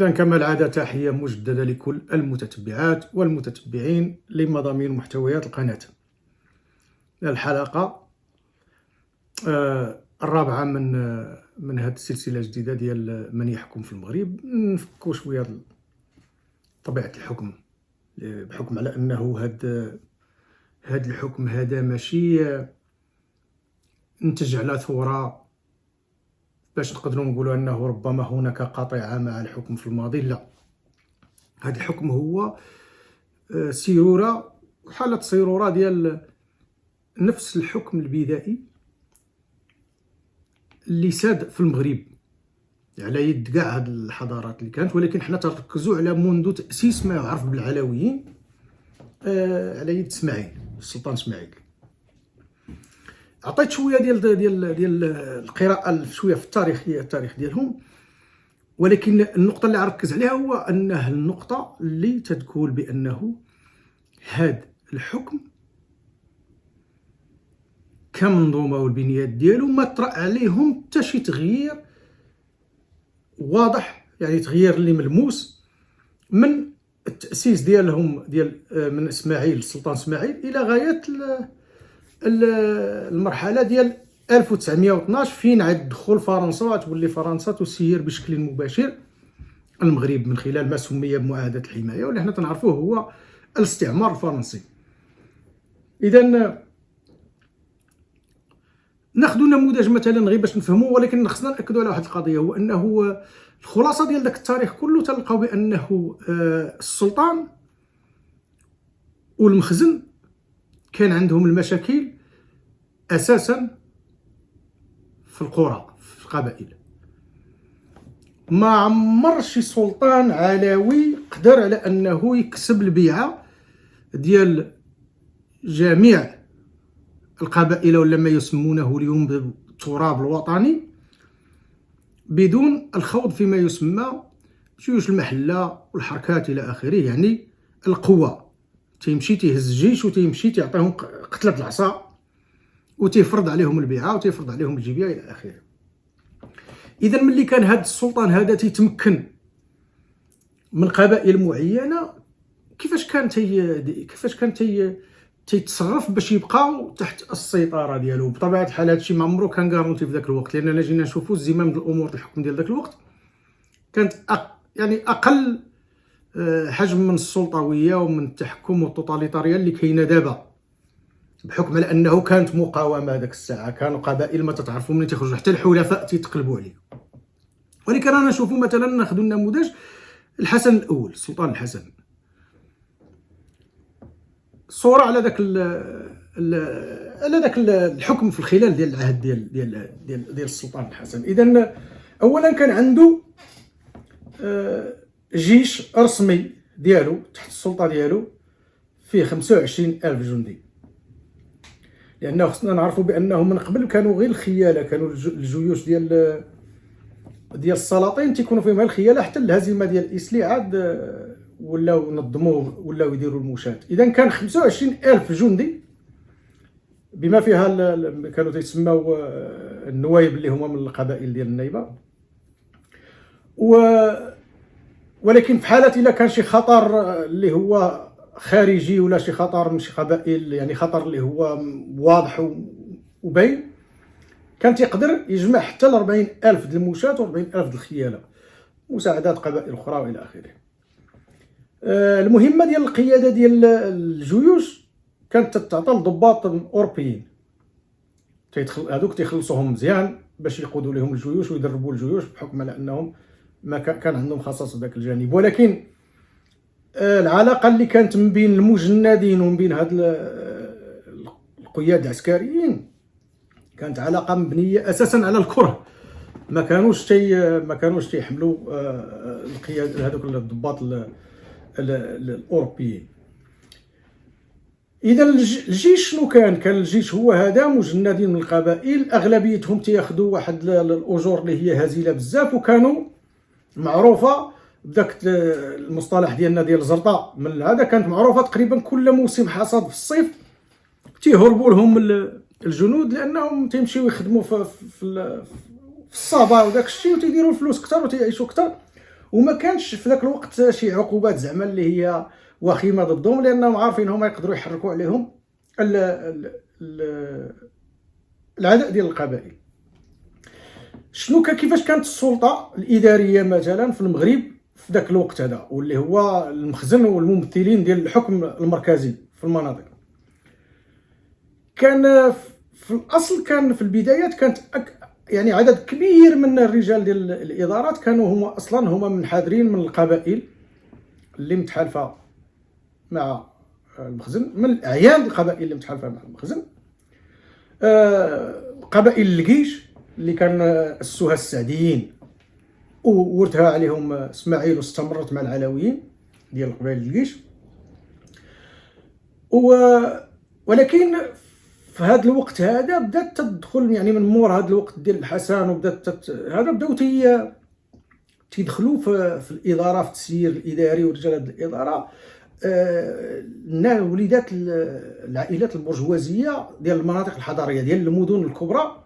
إذا كما العادة تحية مجددة لكل المتتبعات والمتتبعين لمضامين محتويات القناة. الحلقة الرابعة من هذه السلسلة الجديدة ديال من يحكم في المغرب. نفكو شوية طبيعة الحكم، بحكم على أنه هاد الحكم هذا ماشي نتج على ثورة باش نقدروا نقولوا أنه ربما هناك قطيعة مع الحكم في الماضي. لا، هذا الحكم هو حالة صيرورة ديال نفس الحكم البدائي اللي ساد في المغرب على يد كاع هاد الحضارات اللي كانت، ولكن حنا تركزوا على منذ تأسيس ما يعرف بالعلويين على يد السلطان اسماعيل. عطيت شويه ديال القراءه شويه في التاريخ ديالهم، ولكن النقطه اللي غنركز عليها هو انها النقطه اللي تتقول بانه هاد الحكم كمنظومه والبنيات ديالو ما طرا عليهم حتى شي تغيير واضح، يعني تغيير اللي ملموس من التأسيس ديالهم من اسماعيل السلطان اسماعيل الى غايه المرحله ديال 1912 فين عاد دخول فرنسا، وتولي فرنسا تسير بشكل مباشر المغرب من خلال ما سمي بمعاهده الحمايه، واللي حنا تنعرفوه هو الاستعمار الفرنسي. اذا ناخذ نموذج مثلا غير باش نفهموا، ولكن خصنا ناكدوا على واحد القضيه، هو انه الخلاصه ديال داك التاريخ كله تلقاو بانه السلطان والمخزن كان عندهم المشاكل اساسا في القرى، في القبائل. ما عمر شي سلطان علوي قدر على انه يكسب البيعه ديال جميع القبائل ولا ما يسمونه اليوم بالتراب الوطني بدون الخوض فيما يسمى جيوش المحله والحركات الى اخره، يعني القوه. تيمشي تيهز الجيش وتيمشي تيعطيهم قتله العصا وتيفرض عليهم البيعه وتيفرض عليهم الجبيه الى اخره. اذا ملي كان هذا السلطان هذا تيتمكن من قبائل معينه، كيفاش كان تيتصرف باش يبقاو تحت السيطره ديالو؟ بطبيعه الحال هذا الشيء ما عمرو كان غارونتي في ذاك الوقت، لاننا جينا نشوفوا الزمام ديال الامور الحكم ديال ذاك الوقت كانت يعني اقل حجم من السلطويه ومن التحكم والتوتاليتاريا اللي كاينه دابا، بحكم على انه كانت مقاومه ذاك الساعه، كانوا قبائل ما تتعرفوا منين تيخرجوا، حتى الحلفاء تيتقلبوا عليه. ولكن رانا نشوفوا مثلا ناخذوا النموذج الحسن الاول، السلطان الحسن، صوره على ذاك الحكم في الخلال ديال العهد ديال السلطان الحسن. اذا اولا كان عنده جيش رسمي ديالو تحت السلطه ديالو فيه 25,000 جندي، لانه خصنا نعرفوا بانه من قبل كانوا غير الخياله، كانوا الجيوش ديال السلاطين تيكونوا فيهم غير الخياله، حتى الهزيمه ديال الاسلي عاد ولاو نظموه ولاو يديروا المشاة. اذا كان 25,000 جندي بما فيها كانوا تيسموا النوايب اللي هما من القبائل ديال النيبه. ولكن في حاله الا كان شي خطر اللي هو خارجي ولا شي خطر من شي قبائل، يعني خطر اللي هو واضح وبين، كان تيقدر يجمع حتى ل 40,000 ديال المشاة و 40,000 ديال الخياله، مساعدات قبائل اخرى والى اخره. المهمه ديال القياده ديال الجيوش كانت تتعطى لضباط اوروبيين، هذوك تيخلصوهم مزيان باش يقودوا لهم الجيوش ويدربوا الجيوش، بحكم على انهم ما كان عندهم خصاصه في ذاك الجانب. ولكن العلاقه اللي كانت من بين المجندين ومن بين هاد القياد العسكريين كانت علاقه مبنيه اساسا على الكره، ما كانوش تيحملوا القياده هذوك الضباط الاوروبيين. اذا الجيش شنو كان الجيش هو هذا مجندين من القبائل، اغلبيتهم تياخذوا واحد الاجور اللي هي هزيله بزاف، وكانوا معروفه بداك المصطلح ديالنا ديال الزرطه من هذا، كانت معروفه تقريبا كل موسم حصاد في الصيف تيهربوا لهم الجنود، لانهم تيمشيو يخدموا في الصبا وداك الشيء وتيديروا الفلوس اكثر وتيعيشوا اكثر، وما كانش في ذاك الوقت شي عقوبات زعما اللي هي وخيمه ضدهم، لانهم عارفين هما يقدروا يحركوا عليهم العداء ديال القبائل. شنو كيفاش كانت السلطه الاداريه مثلا في المغرب في ذاك الوقت هذا، واللي هو المخزن والممثلين ديال الحكم المركزي في المناطق؟ كان في الاصل، كان في البدايات كانت يعني عدد كبير من الرجال ديال الادارات كانوا هما اصلا منحدرين من القبائل اللي متحالفه مع المخزن، من الاعيان القبائل اللي متحالفه مع المخزن. قبائل الجيش اللي كان اسسوها السعديين وورثها عليهم اسماعيل واستمرت مع العلويين ديال قبائل الجيش. ولكن في هذا الوقت هذا بدات تدخل، يعني من مور هذا الوقت ديال الحسن، وبدات هذا بداو تيدخلوا في الاداره، في التسيير الاداري ورجال هذه الاداره وليدات العائلات البرجوازيه ديال المناطق الحضريه ديال المدن الكبرى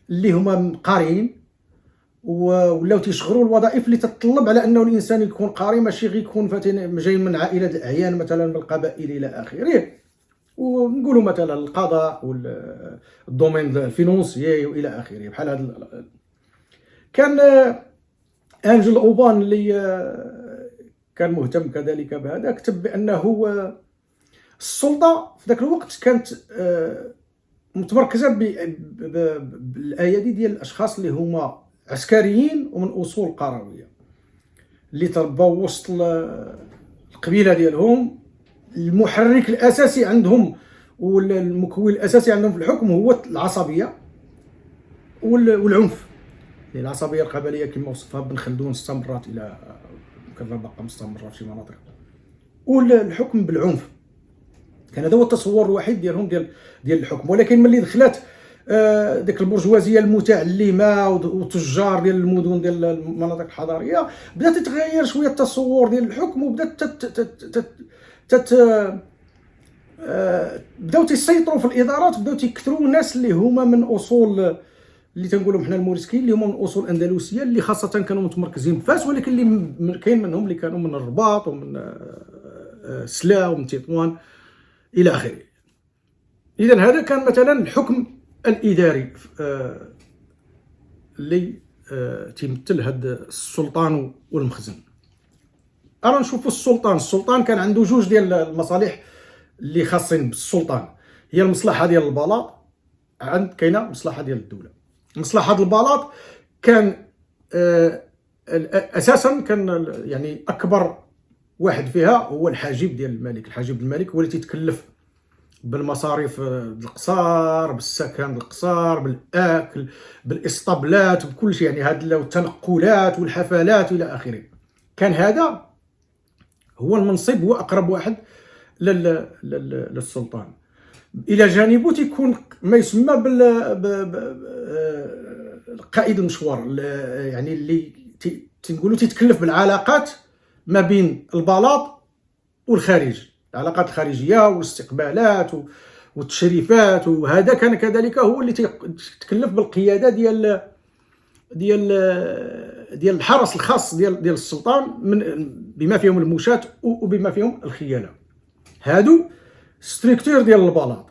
اللي هما قاريين، ولاو تيشغلوا الوظائف اللي تتطلب على انه الانسان يكون قاري، ماشي غير يكون جاي من عائله الاعيان مثلا من القبائل الى اخره. ونقولوا مثلا القضاء والدومين الفينونسيي والى اخره بحال هذا. كان انجل اوبان اللي كان مهتم كذلك بهذا كتب بانه السلطه في ذاك الوقت كانت متمركزه بالايادي ديال الاشخاص اللي هما عسكريين ومن اصول قرويه، اللي تربوا وسط القبيله ديالهم. المحرك الاساسي عندهم والمكون الاساسي عندهم في الحكم هو العصبيه والعنف. العصبيه القبليه كما وصفها ابن خلدون استمرت الى كان باقا مستمره في شي مناطق، والحكم بالعنف كان هذا هو التصور الوحيد ديالهم ديال الحكم. ولكن ملي دخلت ديك البرجوازيه المتعلمه وتجار ديال المدن ديال المناطق الحضريه، بدات تتغير شويه التصور ديال الحكم، وبدات بداو تيسيطروا في الادارات، بداو تيكثروا الناس اللي هما من اصول اللي تنقولوا حنا الموريسكيين، اللي هما من اصول اندلسيه، اللي خاصه كانوا متمركزين في فاس، ولكن اللي كاين منهم اللي كانوا من الرباط ومن سلا ومن تطوان الى اخره. اذا هذا كان مثلا الحكم الاداري اللي تيمثل هذا السلطان والمخزن. أرى نشوفوا السلطان كان عنده جوج ديال المصالح اللي خاصين بالسلطان. هي المصلحه ديال البلاط، كاينه المصلحه ديال الدوله. مصلحه البلاط كان اساسا كان يعني اكبر واحد فيها هو الحاجب ديال الملك. الحاجب الملك هو اللي تيتكلف بالمصاريف القصار، بالسكن القصار، بالاكل، بالاسطبلات، بكل شيء، يعني هاد التنقلات والحفلات الى اخره. كان هذا هو المنصب، هو اقرب واحد للسلطان. الى جانبه تيكون ما يسمى قائد المشوار، يعني اللي تنقولوا تيتكلف بالعلاقات ما بين البلاط والخارج، العلاقات الخارجيه والاستقبالات والتشريفات. وهذا كان كذلك هو اللي تكلف بالقياده ديال الحرس الخاص ديال السلطان، بما فيهم المشاة وبما فيهم الخيانه. هادو ستركتور ديال البلاط.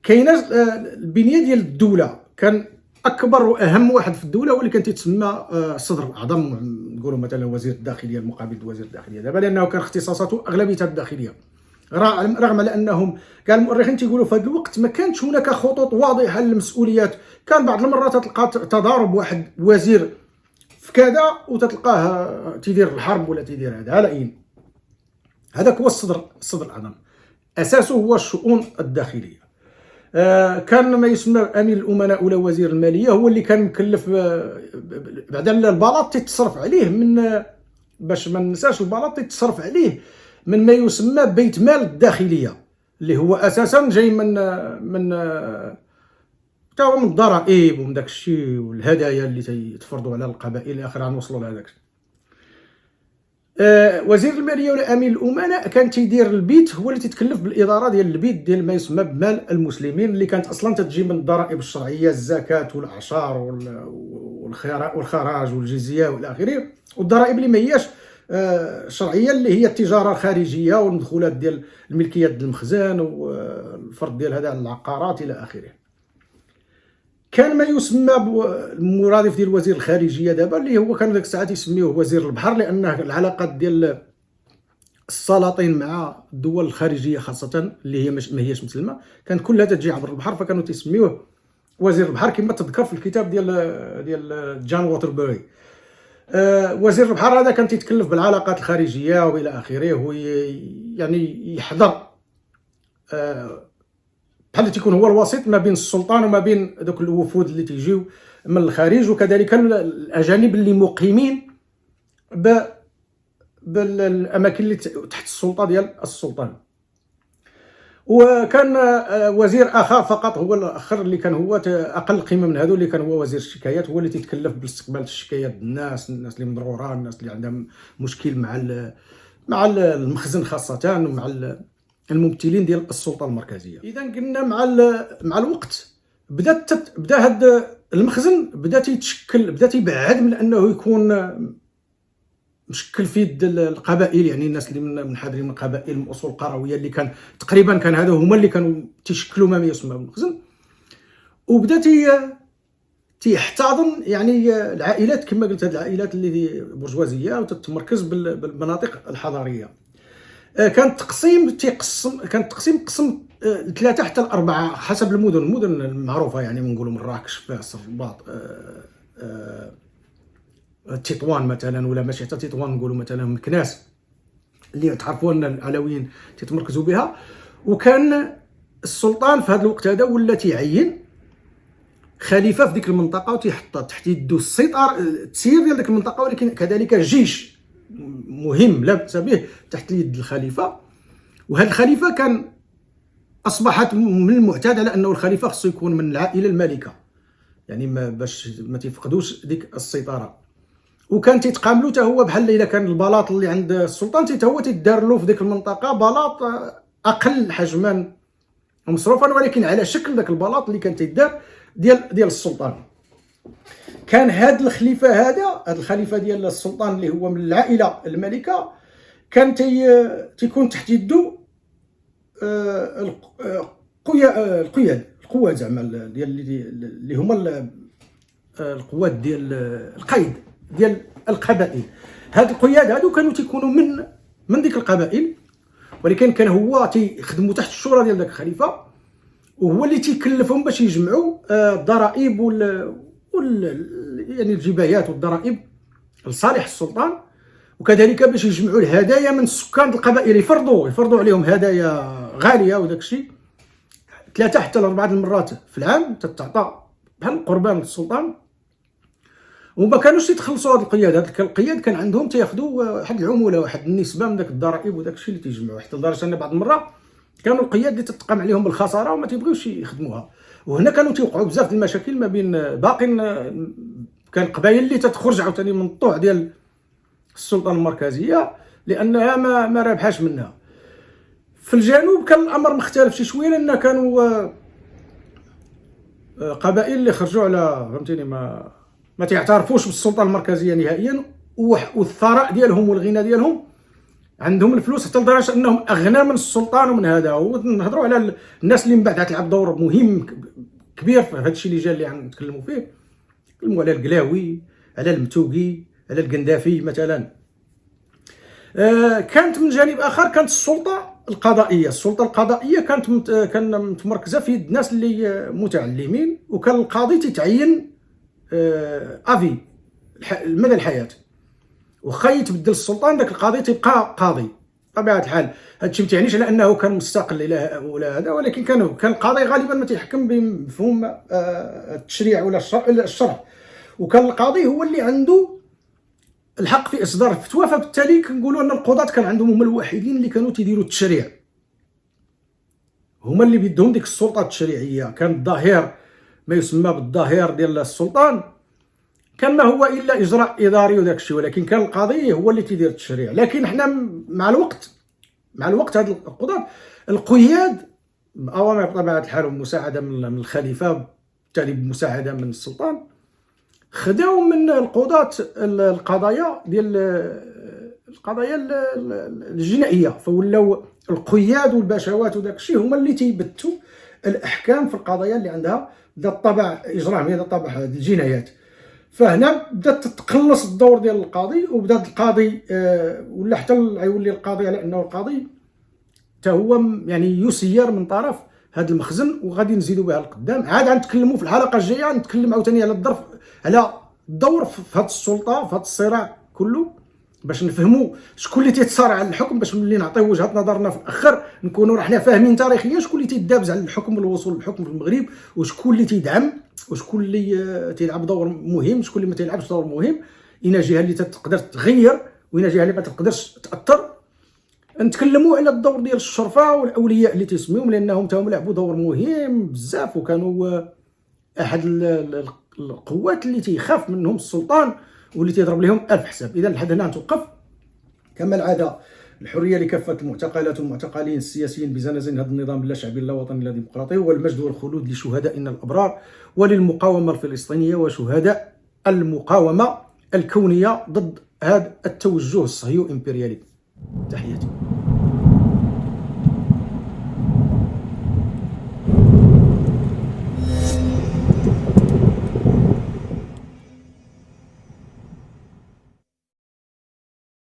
كاينه البنيه ديال الدوله، كان اكبر واهم واحد في الدوله هو اللي كان تيتسمى الصدر الاعظم، نقولوا مثلا وزير الداخليه المقابل وزير الداخليه دابا، لانه كان اختصاصاته اغلبيتها الداخليه، رغم على انهم كان المؤرخين تيقولوا في هذا الوقت ما كانتش هناك خطوط واضحه للمسؤوليات. كان بعض المرات تلقى تضارب واحد وزير في كذا وتتلقاه تيدير الحرب ولا تيدير هذا على اين. هذاك هو الصدر الاعظم، اساسه هو الشؤون الداخليه. كان ما يسمى امين الامناء ولا وزير الماليه، هو اللي كان مكلف بعد البلاط تتصرف عليه من، باش ما ننساش البلاط تتصرف عليه من ما يسمى بيت مال الداخليه، اللي هو اساسا جاي من الضرائب ومن داك الشيء والهدايا اللي تيتفرضوا على القبائل الى اخره. غنوصلوا لهذاك. وزير الماليه ولا امين الامناء كان تيدير البيت، هو اللي تيتكلف بالاداره ديال البيت ديال ما يسمى بمال المسلمين، اللي كانت اصلا تتجي من الضرائب الشرعيه، الزكاه والاعشار والخراج والجزيه والى اخره، والضرائب اللي ما هياش شرعيه، اللي هي التجاره الخارجيه والمدخولات ديال الملكيات ديال المخزن والفرض ديال هذا العقارات الى اخره. كان ما يسمى المرادف ديال وزير الخارجيه دابا، اللي هو كانوا ديك الساعه يسميوه وزير البحر، لانه العلاقات ديال السلاطين مع الدول الخارجيه خاصه اللي هي ما هياش مسلمه كانت كلها تجي عبر البحر، فكانوا تيسميوه وزير البحر كما تذكر في الكتاب ديال جان ووتربوري. وزير البحر هذا كان تيتكلف بالعلاقات الخارجيه والى اخره، يعني يحضر بحال تيكون هو الوسيط ما بين السلطان وما بين دوك الوفود اللي تيجيو من الخارج، وكذلك الاجانب اللي مقيمين بالاماكن اللي تحت السلطه ديال السلطان. وكان وزير اخر فقط هو الاخر اللي كان هو اقل قيمه من هذو، اللي كان هو وزير الشكايات، هو اللي تيتكلف باستقبال الشكايات الناس اللي مضروره، الناس اللي عندهم مشكل مع المخزن خاصه، ومع الممثلين ديال السلطه المركزيه. اذا قلنا مع الوقت بدا هذا المخزن بدا تيتشكل، بدا تيبعد من انه يكون مشكل في يد القبائل، يعني الناس اللي منحدرين من قبائل من اصول قرويه، اللي كان تقريبا كان هذا هما اللي كانوا تيشكلوا ما يسمى بالمخزن. وبدا تيحتضن يعني العائلات كما قلت، هذه العائلات اللي برجوازيه وتتمركز بالمناطق الحضاريه. كان تقسيم قسم 3 حتى 4 حسب المدن المعروفه، يعني نقولوا مراكش، فاس، الرباط، تطوان مثلا، ولا ماشي حتى تطوان، نقولوا مثلا مكناس اللي تعرفوا ان العلويين تيتمركزوا بها. وكان السلطان في هذا الوقت هذا ولا تيعين خليفه في ديك المنطقه وتيحط تحت يده التسيير ديال ديك المنطقه، ولكن كذلك جيش مهم لا باس به تحت اليد الخليفه. وهذا الخليفه كان اصبحت من المعتاد على انه الخليفه خصو يكون من العائله المالكه، يعني باش ما تيفقدوش ديك السيطره. وكان تيتقاملوا حتى هو بحال الا كان البلاط اللي عند السلطان حتى هو تيدار له في ديك المنطقه بلاط اقل حجما ومصروفا، ولكن على شكل داك البلاط اللي كان تيدار ديال السلطان. كان هذا الخليفه ديال السلطان اللي هو من العائله المالكه، كان تيكون تحت يده القواد زعما ديال اللي هما القوات ديال القيد ديال القبائل. هاد القياد هادو كانوا تيكونوا من ديك القبائل، ولكن كان هو تيخدموا تحت الشورى ديال داك الخليفه، وهو اللي تيكلفهم باش يجمعوا الضرائب يعني الجبايات والضرائب لصالح السلطان، وكذلك باش يجمعوا الهدايا من سكان القبائل، يفرضوا عليهم هدايا غاليه، وداك الشيء 3 حتى 4 المرات في العام تتعطى بحال قربان للسلطان. وما كانوش يتخلصوا هذا القياد. هذا القياد كان عندهم تياخذوا واحد العموله، واحد النسبه من داك الضرائب وداك الشيء اللي تيجمعوا، حتى لدرجه ان بعض المرات كانوا القياد اللي تتقام عليهم بالخساره وما تيبغيوش يخدموها. وهنا كانوا تيوقعوا بزاف ديال المشاكل ما بين باقي كان قبائل اللي تتخرج عاوتاني من الطوع ديال السلطه المركزيه، لانها ما رابحاش منها. في الجنوب كان الامر مختلف شي شويه، لان كانوا قبائل اللي خرجوا على فهمتيني ما تعترفوش بالسلطه المركزيه نهائيا، والثراء ديالهم والغنى ديالهم عندهم الفلوس حتى لدرجه انهم اغنى من السلطان ومن هذا. ونهضروا على الناس اللي من بعد غتلعب دور مهم كبير في هذا الشيء اللي جا اللي غنتكلموا فيه. نتكلموا على القلاوي، على المتوقي، على القندافي مثلا. كانت من جانب اخر كانت السلطه القضائيه كانت متمركزه في يد الناس اللي متعلمين، وكان القاضي تيتعين افي مدى الحياه. وخا يتبدل السلطان داك القاضي تيبقى قاضي بطبيعه الحال. هادشي ما تعنيش على انه كان مستقل ولا هذا، ولكن كان القاضي غالبا ما تيحكم بمفهوم التشريع ولا الشرع، وكان القاضي هو اللي عنده الحق في اصدار الفتوى. فبالتالي كنقولوا ان القضاة كان عندهم هما الوحيدين اللي كانوا تيديروا التشريع، هما اللي بيدهم ديك السلطه التشريعيه. كان الظاهر ما يسمى بالظاهر ديال السلطان كان ما هو الا اجراء اداري وداك الشيء، ولكن كان القاضي هو اللي تيدير التشريع. لكن حنا مع الوقت هاد القضاة القياد باوامر بطبيعه الحال ومساعده من الخليفه، بالتالي بمساعده من السلطان، خداو من القضاة القضايا الجنائيه، فولاو القياد والباشوات وداك الشيء هما اللي تيبتوا الاحكام في القضايا اللي عندها ذات الطابع اجرامي، ذات الطابع الجنايات. فهنا بدات تتقلص الدور ديال القاضي، وبدات القاضي ولا حتى يولي القاضي على انه القاضي حتى هو يعني يسير من طرف هذا المخزن. وغادي نزيدوا بها القدام، عاد غنتكلموا في الحلقه الجايه، نتكلم عاوتاني على الدور في هذه السلطه، في هذا الصراع كله، باش نفهموا شكون اللي تيتصارع على الحكم، باش ملي نعطيو وجهه نظرنا في الاخر نكونوا حنا فاهمين تاريخيا شكون اللي تيدابز على الحكم والوصول للحكم في المغرب، وشكون اللي تيدعم، وشكون اللي تيلعب دور مهم، شكون اللي ما تيلعبش دور مهم، اين جهه اللي تقدر تغير واين جهه اللي ما تقدرش تاثر. نتكلموا على الدور ديال الشرفه والاولياء اللي تيسميهم، لانهم تاهم لعبوا دور مهم بزاف، وكانوا احد القوات اللي تيخاف منهم السلطان واللي تيضرب لهم الف حساب. اذا لحد هنا نتوقف. كما العاده، الحريه لكافه المعتقلات والمعتقلين السياسيين بزنازين هذا النظام اللا شعبي لا وطني لا ديمقراطي، والمجد والخلود لشهدائنا الابرار وللمقاومه الفلسطينيه وشهداء المقاومه الكونيه ضد هذا التوجه الصهيو امبريالي. تحياتي.